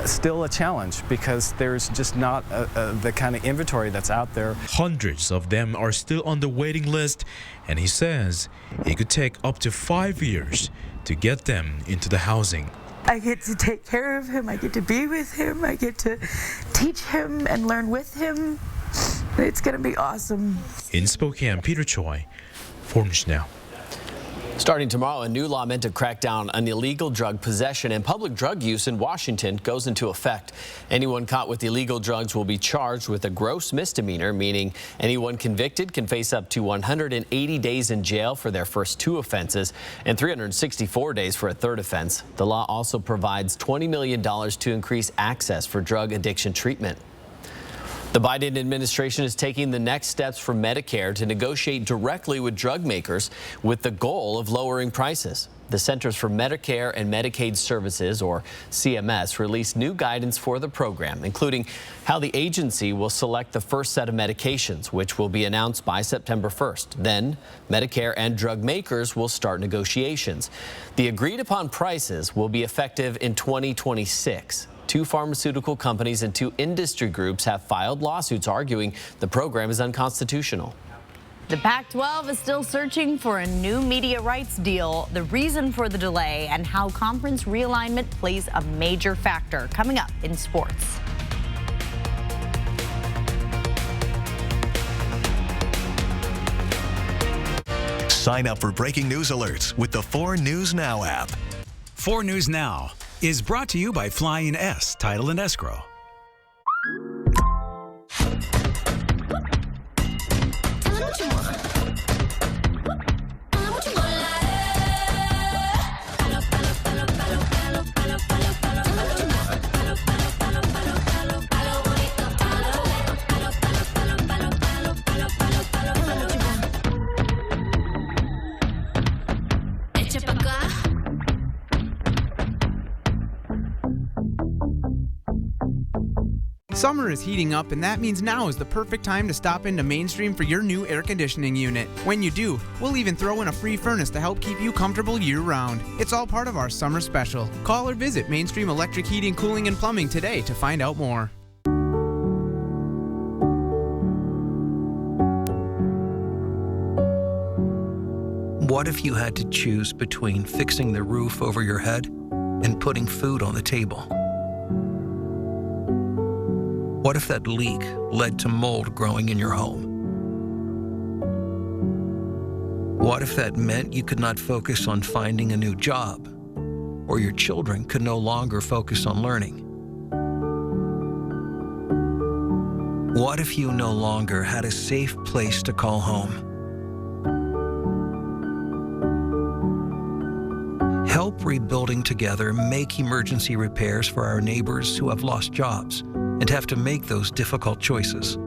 still a challenge because there's just not the kind of inventory that's out there. Hundreds of them are still on the waiting list, and he says it could take up to 5 years to get them into the housing. I get to take care of him, I get to be with him, I get to teach him and learn with him. It's going to be awesome. In Spokane, Peter Choi, 4 News Now. Starting tomorrow, a new law meant to crack down on illegal drug possession and public drug use in Washington goes into effect. Anyone caught with illegal drugs will be charged with a gross misdemeanor, meaning anyone convicted can face up to 180 days in jail for their first 2 offenses and 364 days for a 3rd offense. The law also provides $20 million to increase access for drug addiction treatment. The Biden administration is taking the next steps for Medicare to negotiate directly with drug makers with the goal of lowering prices. The Centers for Medicare and Medicaid Services, or CMS, released new guidance for the program, including how the agency will select the first set of medications, which will be announced by September 1st. Then, Medicare and drug makers will start negotiations. The agreed-upon prices will be effective in 2026. 2 pharmaceutical companies and 2 industry groups have filed lawsuits arguing the program is unconstitutional. The Pac-12 is still searching for a new media rights deal, the reason for the delay, and how conference realignment plays a major factor. Coming up in sports. Sign up for breaking news alerts with the 4 News Now app. 4 News Now is brought to you by Flying S Title and Escrow. Summer is heating up, and that means now is the perfect time to stop into Mainstream for your new air conditioning unit. When you do, we'll even throw in a free furnace to help keep you comfortable year-round. It's all part of our summer special. Call or visit Mainstream Electric Heating, Cooling, and Plumbing today to find out more. What if you had to choose between fixing the roof over your head and putting food on the table? What if that leak led to mold growing in your home? What if that meant you could not focus on finding a new job, or your children could no longer focus on learning? What if you no longer had a safe place to call home? Help Rebuilding Together make emergency repairs for our neighbors who have lost jobs and have to make those difficult choices.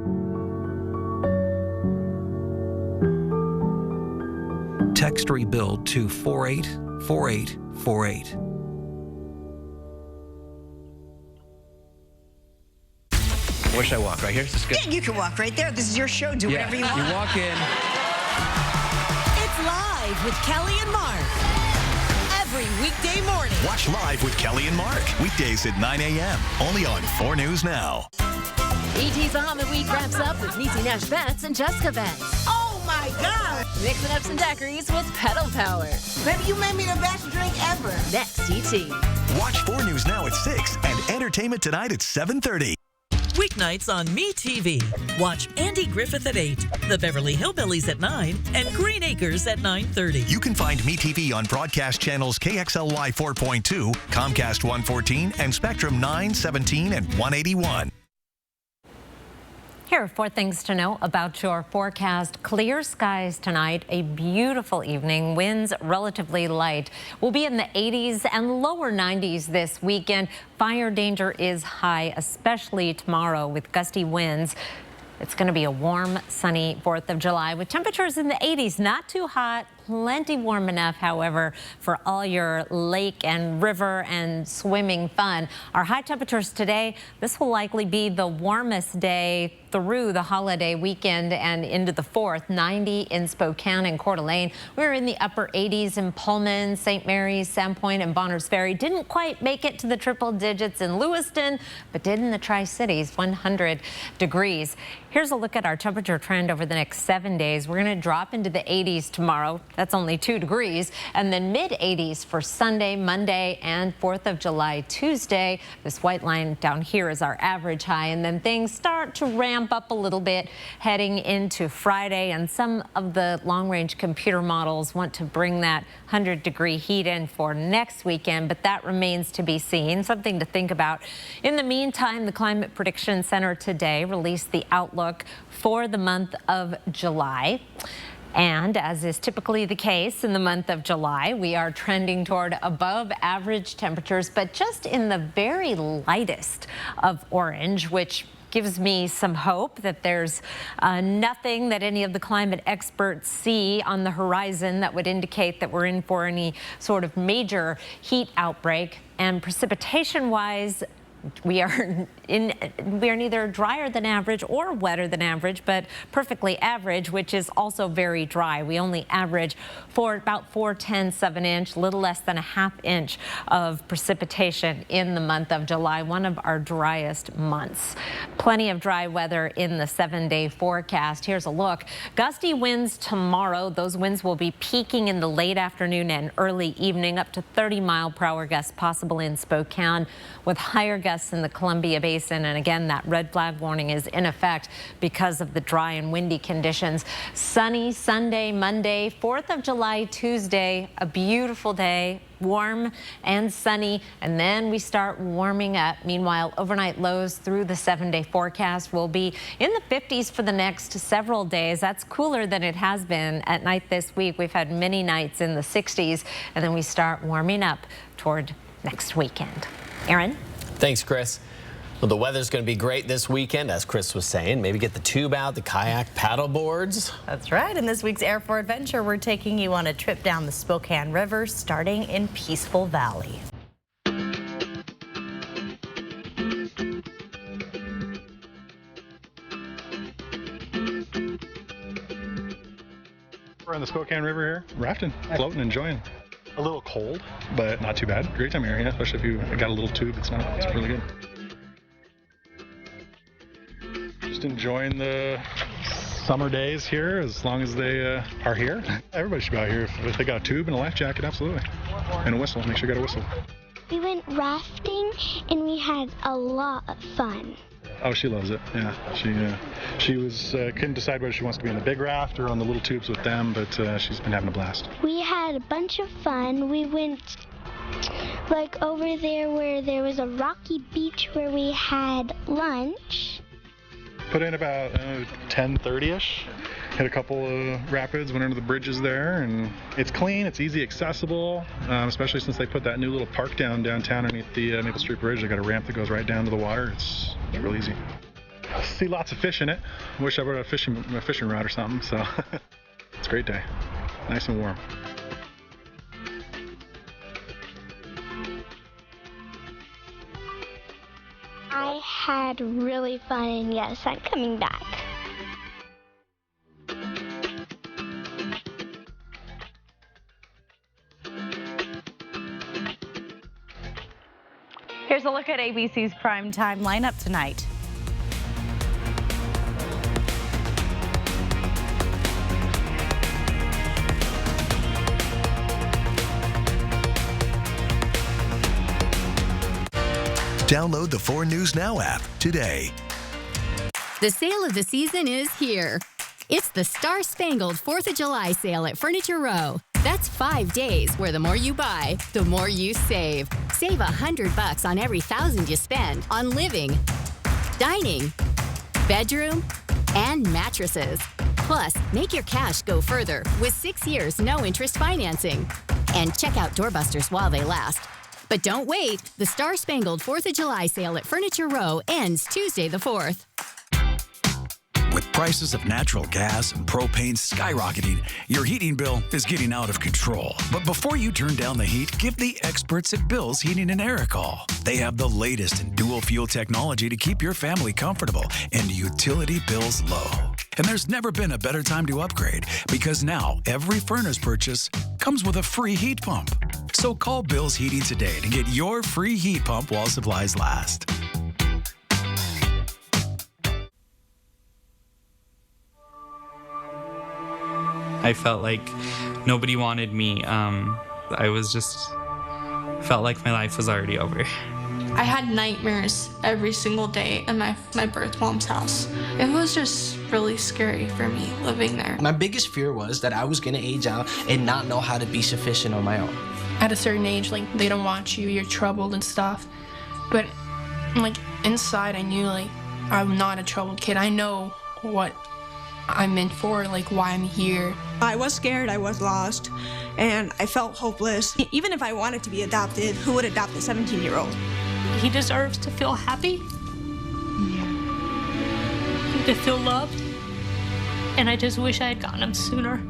Text REBUILD to 484848. Where should I walk? Right here? Is this good? Yeah, you can walk right there. This is your show. Do whatever you want. You walk in. It's Live with Kelly and Mark. Every weekday morning. Watch Live with Kelly and Mark. Weekdays at 9 a.m. Only on 4 News Now. ET's Bahama Week wraps up with Niecy Nash Betts and Jessica Betts. Oh my God! Mixing up some daiquiris with Pedal Power. Baby, you made me the best drink ever. Next, TT. Watch 4 News Now at 6 and Entertainment Tonight at 7:30. Weeknights on MeTV. Watch Andy Griffith at 8, The Beverly Hillbillies at 9, and Green Acres at 9:30. You can find MeTV on broadcast channels KXLY 4.2, Comcast 114, and Spectrum 9, 17, and 181. Here Here are 4 things to know about your forecast. Clear skies tonight, a beautiful evening. Winds relatively light. We'll be in the 80s and lower 90s this weekend. Fire danger is high, especially tomorrow with gusty winds. It's going to be a warm, sunny 4th of July with temperatures in the 80s. Not too hot, plenty warm enough, however, for all your lake and river and swimming fun. Our high temperatures today, this will likely be the warmest day through the holiday weekend and into the 4th. 90 in Spokane and Coeur d'Alene. We're in the upper 80s in Pullman, St. Mary's, Sandpoint, and Bonners Ferry. Didn't quite make it to the triple digits in Lewiston, but did in the Tri-Cities, 100 degrees. Here's a look at our temperature trend over the next 7 days. We're going to drop into the 80s tomorrow. That's only 2 degrees. And then mid-80s for Sunday, Monday, and 4th of July, Tuesday. This white line down here is our average high. And then things start to ramp up a little bit heading into Friday. And some of the long-range computer models want to bring that 100-degree heat in for next weekend, but that remains to be seen. Something to think about. In the meantime, the Climate Prediction Center today released the outlook for the month of July. And as is typically the case in the month of July, we are trending toward above average temperatures, but just in the very lightest of orange, which gives me some hope that there's nothing that any of the climate experts see on the horizon that would indicate that we're in for any sort of major heat outbreak. And precipitation-wise, we are neither drier than average or wetter than average, but perfectly average, which is also very dry. We only average for about 4/10 of an inch, a little less than a ½ inch of precipitation in the month of July, one of our driest months. Plenty of dry weather in the 7-day forecast. Here's a look. Gusty winds tomorrow. Those winds will be peaking in the late afternoon and early evening, up to 30-mile-per-hour gusts possible in Spokane, with higher gusts in the Columbia Basin. And again, that red flag warning is in effect because of the dry and windy conditions. Sunny Sunday, Monday, 4th of July, Tuesday, a beautiful day, warm and sunny, and then we start warming up. Meanwhile, overnight lows through the 7-day forecast will be in the 50s for the next several days. That's cooler than it has been at night this week. We've had many nights in the 60s, and then we start warming up toward next weekend. Aaron? Thanks, Chris. Well, the weather's going to be great this weekend, as Chris was saying. Maybe get the tube out, the kayak, paddle boards. That's right. In this week's Air for Adventure, we're taking you on a trip down the Spokane River, starting in Peaceful Valley. We're on the Spokane River here, rafting, floating, enjoying. A little cold, but not too bad. Great time of year, yeah, especially if you got a little tube. It's really good. Just enjoying the summer days here as long as they are here. Everybody should be out here if they got a tube and a life jacket, absolutely. And a whistle, make sure you got a whistle. We went rafting and we had a lot of fun. Oh, she loves it. Yeah, she was couldn't decide whether she wants to be on the big raft or on the little tubes with them, but she's been having a blast. We had a bunch of fun. We went like over there where there was a rocky beach where we had lunch. Put in about 10:30ish. Hit a couple of rapids, went under the bridges there, and it's clean, it's easy accessible, especially since they put that new little park downtown underneath the Maple Street Bridge. They got a ramp that goes right down to the water. It's real easy. See lots of fish in it. Wish I brought a fishing rod or something, so it's a great day. Nice and warm. I had really fun, and yes, I'm coming back. Here's a look at ABC's primetime lineup tonight. Download the 4 News Now app today. The sale of the season is here. It's the Star Spangled 4th of July sale at Furniture Row. That's 5 days where the more you buy, the more you save. Save $100 on every $1,000 you spend on living, dining, bedroom, and mattresses. Plus, make your cash go further with 6 years no-interest financing. And check out doorbusters while they last. But don't wait. The Star-Spangled 4th of July sale at Furniture Row ends Tuesday the 4th. With prices of natural gas and propane skyrocketing, your heating bill is getting out of control. But before you turn down the heat, give the experts at Bill's Heating and Air a call. They have the latest in dual fuel technology to keep your family comfortable and utility bills low. And there's never been a better time to upgrade, because now every furnace purchase comes with a free heat pump. So call Bill's Heating today to get your free heat pump while supplies last. I felt like nobody wanted me. I was just felt like my life was already over. I had nightmares every single day at my birth mom's house. It was just really scary for me living there. My biggest fear was that I was gonna age out and not know how to be sufficient on my own. At a certain age, like, they don't want you, you're troubled and stuff. But, like, inside I knew, like, I'm not a troubled kid. I know what I'm meant for, like, why I'm here. I was scared, I was lost, and I felt hopeless. Even if I wanted to be adopted, who would adopt a 17-year-old? He deserves to feel happy, to feel loved, and I just wish I had gotten him sooner.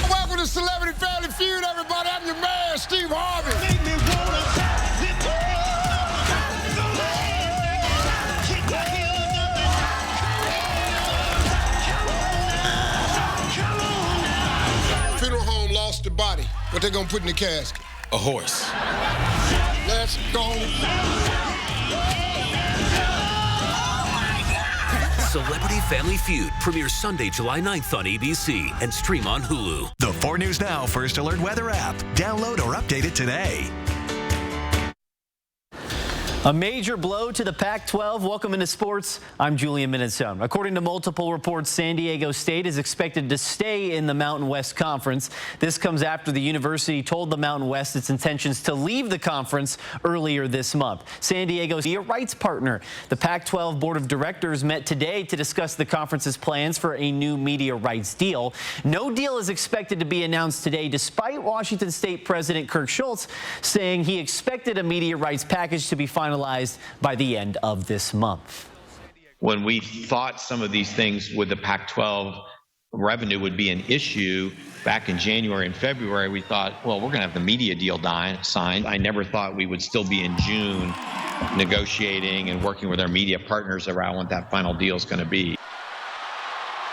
Welcome to Celebrity Family Feud, everybody. I'm your man, Steve Harvey. Funeral home lost the body. What they gonna put in the casket? A horse. Let's go. Celebrity Family Feud premieres Sunday, July 9th on ABC and stream on Hulu. The 4 News Now First Alert Weather app. Download or update it today. A major blow to the Pac-12. Welcome into sports. I'm Julian Minnesota. According to multiple reports, San Diego State is expected to stay in the Mountain West Conference. This comes after the university told the Mountain West its intentions to leave the conference earlier this month. San Diego's media rights partner, the Pac-12 Board of Directors, met today to discuss the conference's plans for a new media rights deal. No deal is expected to be announced today, despite Washington State President Kirk Schultz saying he expected a media rights package to be finalized by the end of this month. When we thought some of these things with the Pac-12 revenue would be an issue back in January and February, we thought, well, we're going to have the media deal signed. I never thought we would still be in June negotiating and working with our media partners around what that final deal is going to be.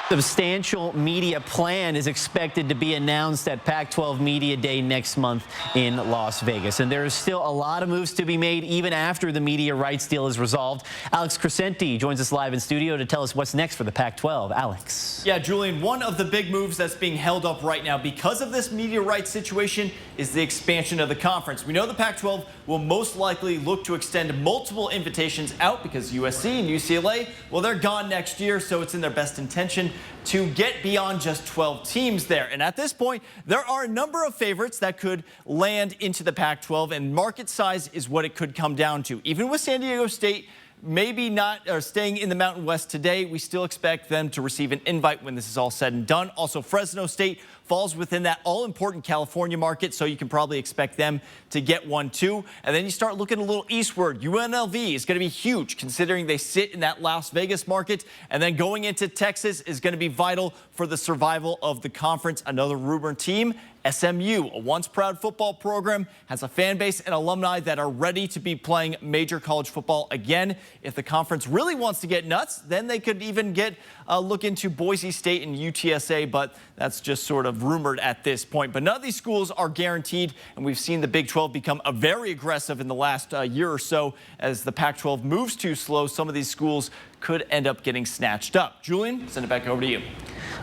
Substantial media plan is expected to be announced at Pac-12 Media Day next month in Las Vegas. And there is still a lot of moves to be made even after the media rights deal is resolved. Alex Crescenti joins us live in studio to tell us what's next for the Pac-12. Alex. Yeah, Julian, one of the big moves that's being held up right now because of this media rights situation is the expansion of the conference. We know the Pac-12 will most likely look to extend multiple invitations out because USC and UCLA, well, they're gone next year, so it's in their best intention to get beyond just 12 teams there. And at this point, there are a number of favorites that could land into the Pac-12, and market size is what it could come down to. Even with San Diego State maybe not staying in the Mountain West today, we still expect them to receive an invite when this is all said and done. Also, Fresno State falls within that all-important California market, so you can probably expect them to get one too. And then you start looking a little eastward. UNLV is going to be huge considering they sit in that Las Vegas market. And then going into Texas is going to be vital for the survival of the conference. Another rumored team, SMU, a once proud football program, has a fan base and alumni that are ready to be playing major college football again. If the conference really wants to get nuts, then they could even get a look into Boise State and UTSA, but that's just sort of rumored at this point. But none of these schools are guaranteed, and we've seen the Big 12 become very aggressive in the last year or so. As the Pac-12 moves too slow, some of these schools could end up getting snatched up. Julian, send it back over to you.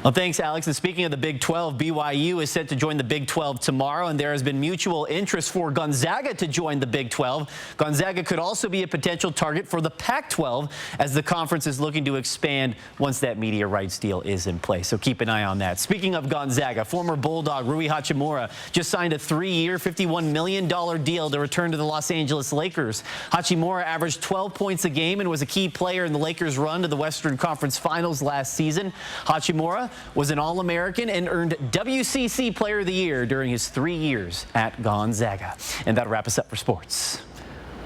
Well, thanks, Alex. And speaking of the Big 12, BYU is set to join the Big 12 tomorrow, and there has been mutual interest for Gonzaga to join the Big 12. Gonzaga could also be a potential target for the Pac-12 as the conference is looking to expand once that media rights deal is in place. So keep an eye on that. Speaking of Gonzaga, former Bulldog Rui Hachimura just signed a 3-year, $51 million deal to return to the Los Angeles Lakers. Hachimura averaged 12 points a game and was a key player in the Lakers' run to the Western Conference Finals last season. Hachimura was an All-American and earned WCC Player of the Year during his 3 years at Gonzaga. And that'll wrap us up for sports.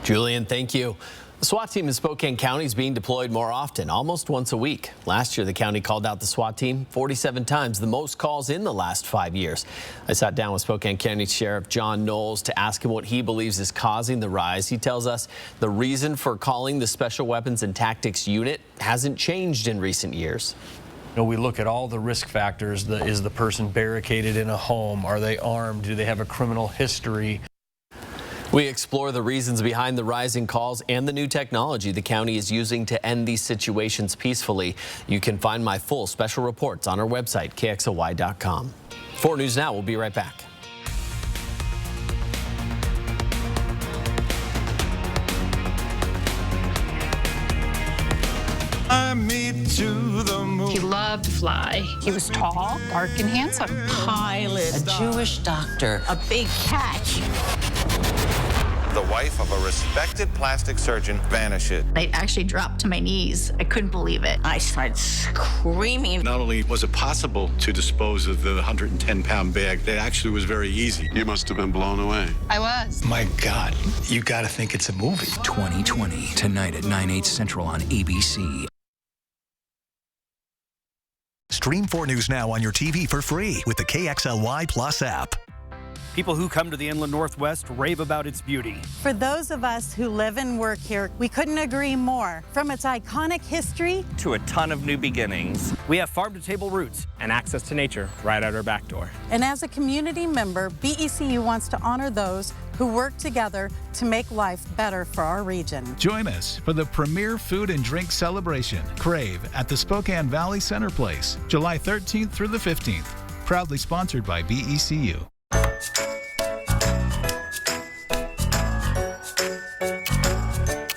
Julian, thank you. The SWAT team in Spokane County is being deployed more often, almost once a week. Last year, the county called out the SWAT team 47 times, the most calls in the last 5 years. I sat down with Spokane County Sheriff John Knowles to ask him what he believes is causing the rise. He tells us the reason for calling the Special Weapons and Tactics Unit hasn't changed in recent years. We look at all the risk factors. Is the person barricaded in a home? Are they armed? Do they have a criminal history? We explore the reasons behind the rising calls and the new technology the county is using to end these situations peacefully. You can find my full special reports on our website, KXLY.com. 4 News Now, we'll be right back. To the moon. He loved to fly. He was tall, dark, and handsome. Pilot, a Jewish doctor, a big catch. The wife of a respected plastic surgeon vanishes. I actually dropped to my knees. I couldn't believe it. I started screaming. Not only was it possible to dispose of the 110-pound bag, it actually was very easy. You must have been blown away. I was. My God, you gotta think it's a movie. 2020, tonight at 9/8 Central on ABC. Stream 4 News Now on your TV for free with the KXLY Plus app. People who come to the Inland Northwest rave about its beauty. For those of us who live and work here, we couldn't agree more. From its iconic history to a ton of new beginnings. We have farm-to-table roots and access to nature right out our back door. And as a community member, BECU wants to honor those who work together to make life better for our region. Join us for the premier food and drink celebration, Crave, at the Spokane Valley Center Place, July 13th through the 15th. Proudly sponsored by BECU.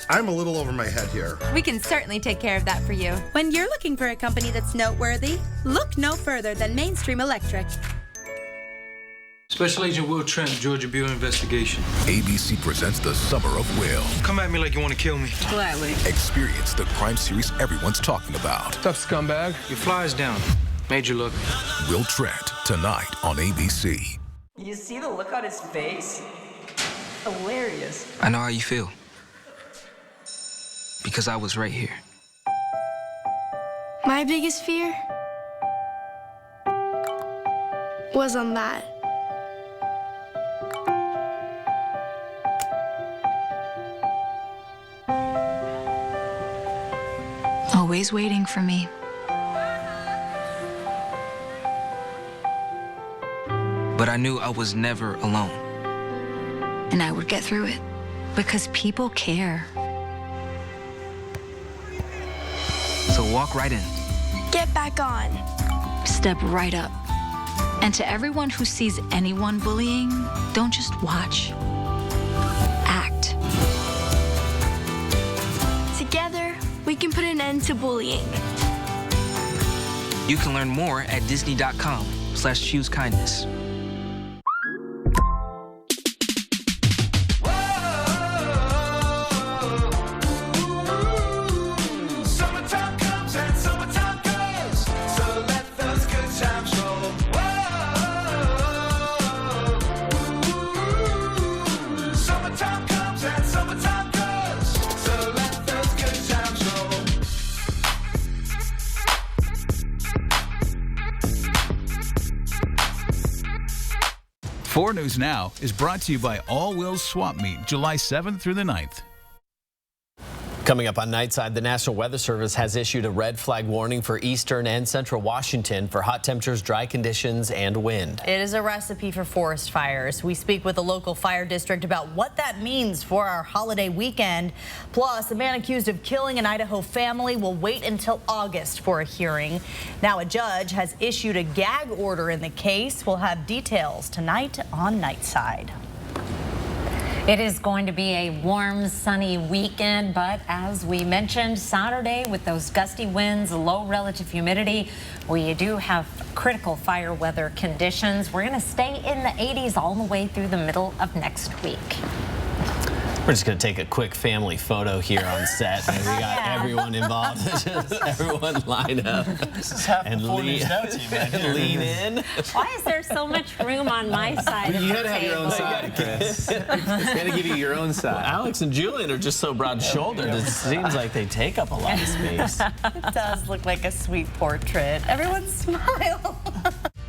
I'm a little over my head here. We can certainly take care of that for you. When you're looking for a company that's noteworthy, look no further than Mainstream Electric. Special Agent Will Trent, Georgia Bureau Investigation. ABC presents The Summer of Will. Come at me like you want to kill me. Gladly. Experience the crime series everyone's talking about. Tough scumbag. Your fly's down. Made you look. Will Trent, tonight on ABC. You see the look on his face? Hilarious. I know how you feel. Because I was right here. My biggest fear was on that. Always waiting for me. But I knew I was never alone. And I would get through it. Because people care. So walk right in. Get back on. Step right up. And to everyone who sees anyone bullying, don't just watch. Act. Together, we can put an end to bullying. You can learn more at disney.com/choose-kindness. News Now is brought to you by All Wills Swap Meet, July 7th through the 9th. Coming up on Nightside, the National Weather Service has issued a red flag warning for eastern and central Washington for hot temperatures, dry conditions, and wind. It is a recipe for forest fires. We speak with the local fire district about what that means for our holiday weekend. Plus, a man accused of killing an Idaho family will wait until August for a hearing. Now, a judge has issued a gag order in the case. We'll have details tonight on Nightside. It is going to be a warm, sunny weekend, but as we mentioned, Saturday with those gusty winds, low relative humidity, we do have critical fire weather conditions. We're going to stay in the 80s all the way through the middle of next week. We're just going to take a quick family photo here on set. We got everyone involved. Just everyone line up and lean in. Why is there so much room on my side? You got to have your own side, Chris. Got to give you your own side. Well, Alex and Julian are just so broad-shouldered. It seems like they take up a lot of space. It does look like a sweet portrait. Everyone smile.